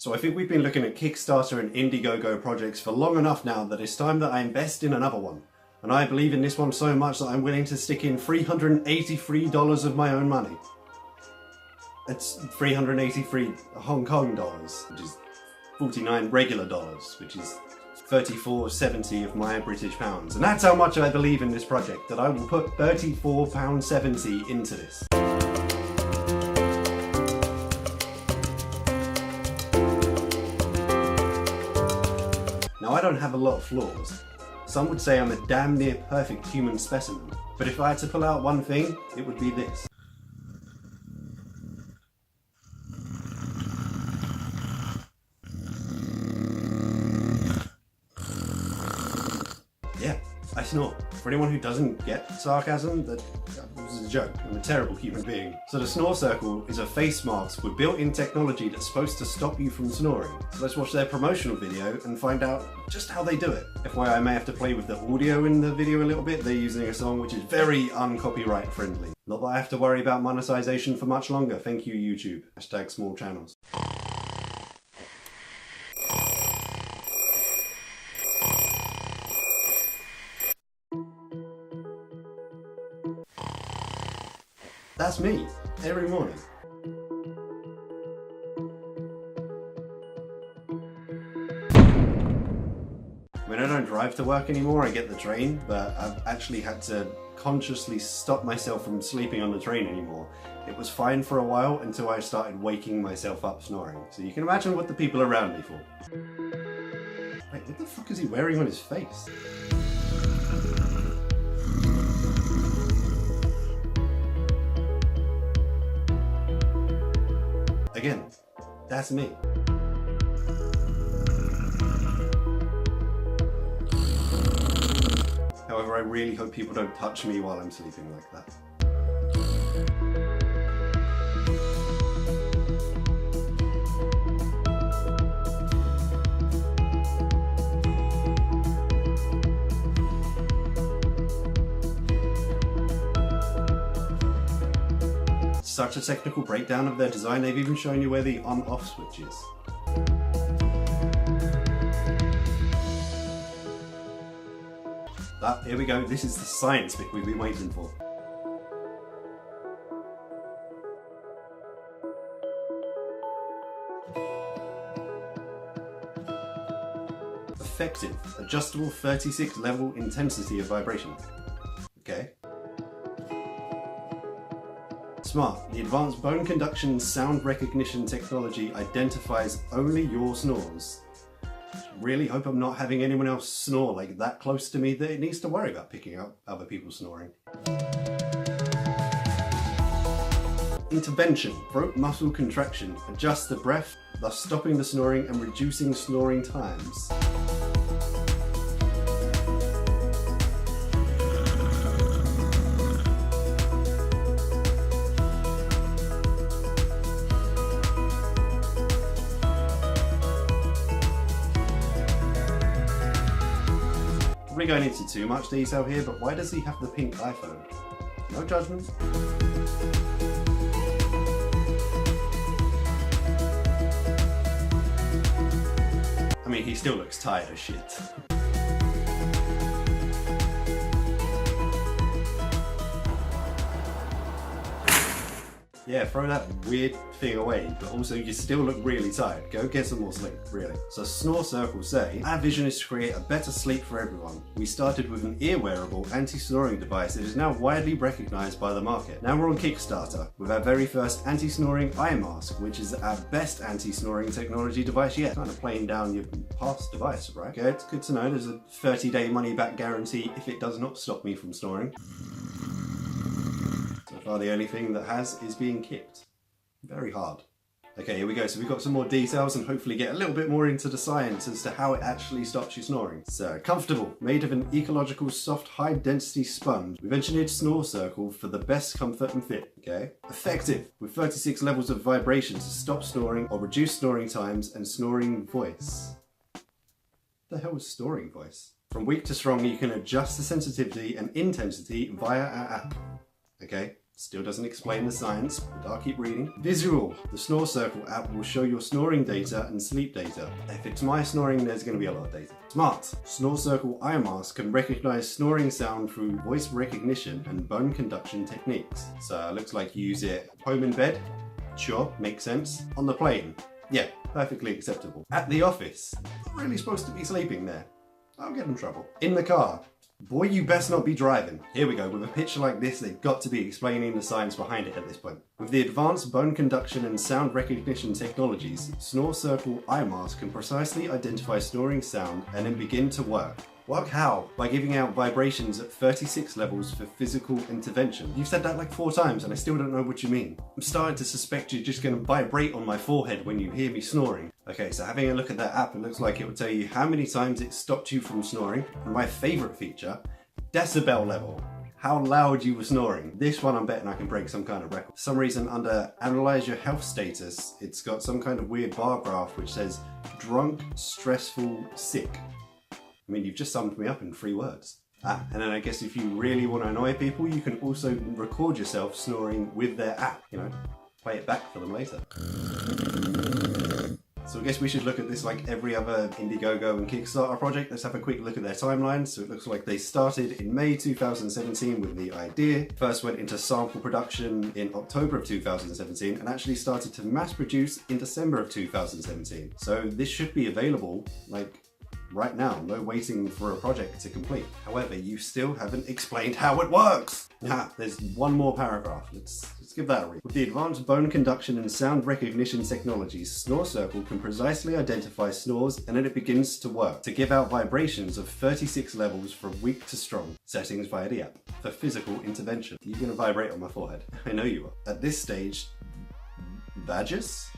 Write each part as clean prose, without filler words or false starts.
So I think we've been looking at Kickstarter and Indiegogo projects for long enough now that it's time that I invest in another one. And I believe in this one so much that I'm willing to stick in $383 of my own money. It's 383 Hong Kong dollars, which is 49 regular dollars, which is 34.70 of my British pounds. And that's how much I believe in this project, that I will put £34.70 into this. Now, I don't have a lot of flaws. Some would say I'm a damn near perfect human specimen. But if I had to pull out one thing, it would be this. Yeah, I snore. For anyone who doesn't get sarcasm, that was a joke. I'm a terrible human being. So the Snore Circle is a face mask with built-in technology that's supposed to stop you from snoring. So let's watch their promotional video and find out just how they do it. FYI, I may have to play with the audio in the video a little bit. They're using a song which is very uncopyright friendly. Not that I have to worry about monetization for much longer. Thank you, YouTube. Hashtag small channels. That's me, every morning. When I don't drive to work anymore, I get the train, but I've actually had to consciously stop myself from sleeping on the train anymore. It was fine for a while until I started waking myself up snoring. So you can imagine what the people around me for. Wait, what the fuck is he wearing on his face? Again, that's me. However, I really hope people don't touch me while I'm sleeping like that. Such a technical breakdown of their design, they've even shown you where the on-off switch is. Here we go, this is the science bit we've been waiting for. Effective, adjustable 36 level intensity of vibration. Okay. Smart, the advanced bone conduction sound recognition technology identifies only your snores. Really hope I'm not having anyone else snore like that close to me that it needs to worry about picking up other people snoring. Intervention, throat muscle contraction, adjust the breath, thus stopping the snoring and reducing snoring times. Probably going into too much detail here, but why does he have the pink iPhone? No judgment. I mean, he still looks tired as shit. Yeah, throw that weird thing away, but also you still look really tired. Go get some more sleep, really. So Snore Circle say, our vision is to create a better sleep for everyone. We started with an ear-wearable anti-snoring device that is now widely recognised by the market. Now we're on Kickstarter with our very first anti-snoring eye mask, which is our best anti-snoring technology device yet. Kind of playing down your past device, right? Okay, it's good to know there's a 30-day money-back guarantee if it does not stop me from snoring. So far the only thing that has is being kicked. Very hard. Okay, here we go. So we've got some more details and hopefully get a little bit more into the science as to how it actually stops you snoring. So, comfortable, made of an ecological soft high density sponge. We've engineered Snore Circle for the best comfort and fit, okay? Effective, with 36 levels of vibration to stop snoring or reduce snoring times and snoring voice. What the hell is snoring voice? From weak to strong, you can adjust the sensitivity and intensity via our app, okay? Still doesn't explain the science, but I'll keep reading. Visual. The Snore Circle app will show your snoring data and sleep data. If it's my snoring, there's going to be a lot of data. Smart. Snore Circle eye mask can recognize snoring sound through voice recognition and bone conduction techniques. So it looks like you use it home in bed. Sure, makes sense. On the plane. Yeah, perfectly acceptable. At the office. Not really supposed to be sleeping there. I'll get in trouble. In the car. Boy, you best not be driving. Here we go, with a picture like this, they've got to be explaining the science behind it at this point. With the advanced bone conduction and sound recognition technologies, Snore Circle eye mask can precisely identify snoring sound and then begin to work. Work how? By giving out vibrations at 36 levels for physical intervention. You've said that like 4 times and I still don't know what you mean. I'm starting to suspect you're just going to vibrate on my forehead when you hear me snoring. Okay, so having a look at that app, it looks like it will tell you how many times it stopped you from snoring. And my favourite feature, decibel level. How loud you were snoring. This one I'm betting I can break some kind of record. For some reason under Analyze Your Health Status, it's got some kind of weird bar graph which says drunk, stressful, sick. I mean, you've just summed me up in 3 words. And then I guess if you really want to annoy people, you can also record yourself snoring with their app. You know, play it back for them later. So I guess we should look at this like every other Indiegogo and Kickstarter project. Let's have a quick look at their timeline. So it looks like they started in May 2017 with the idea, first went into sample production in October of 2017, and actually started to mass produce in December of 2017. So this should be available like right now, no waiting for a project to complete. However, you still haven't explained how it works. There's one more paragraph. Let's give that a read. With the advanced bone conduction and sound recognition technologies, Snore Circle can precisely identify snores and then it begins to work to give out vibrations of 36 levels from weak to strong. Settings via the app for physical intervention. You're gonna vibrate on my forehead. I know you are. At this stage, Vegas?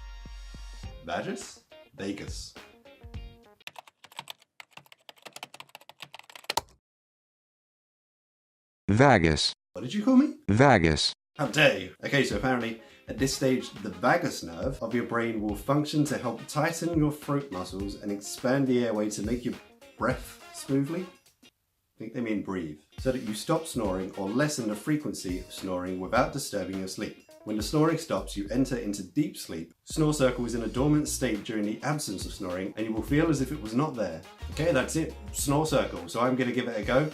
Vagus. What did you call me? Vagus. How dare you? Okay, so apparently at this stage, the vagus nerve of your brain will function to help tighten your throat muscles and expand the airway to make your breath smoothly. I think they mean breathe. So that you stop snoring or lessen the frequency of snoring without disturbing your sleep. When the snoring stops, you enter into deep sleep. Snore Circle is in a dormant state during the absence of snoring, and you will feel as if it was not there. Okay, that's it. Snore Circle. So I'm going to give it a go.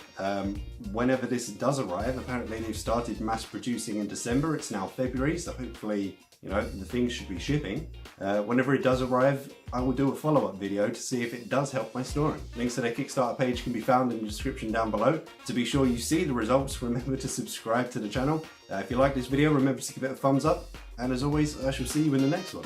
Whenever this does arrive, apparently they've started mass producing in December. It's now February, so hopefully, you know, the thing should be shipping. Whenever it does arrive, I will do a follow-up video to see if it does help my snoring. Links to their Kickstarter page can be found in the description down below. To be sure you see the results, remember to subscribe to the channel. If you like this video, remember to give it a thumbs up. And as always, I shall see you in the next one.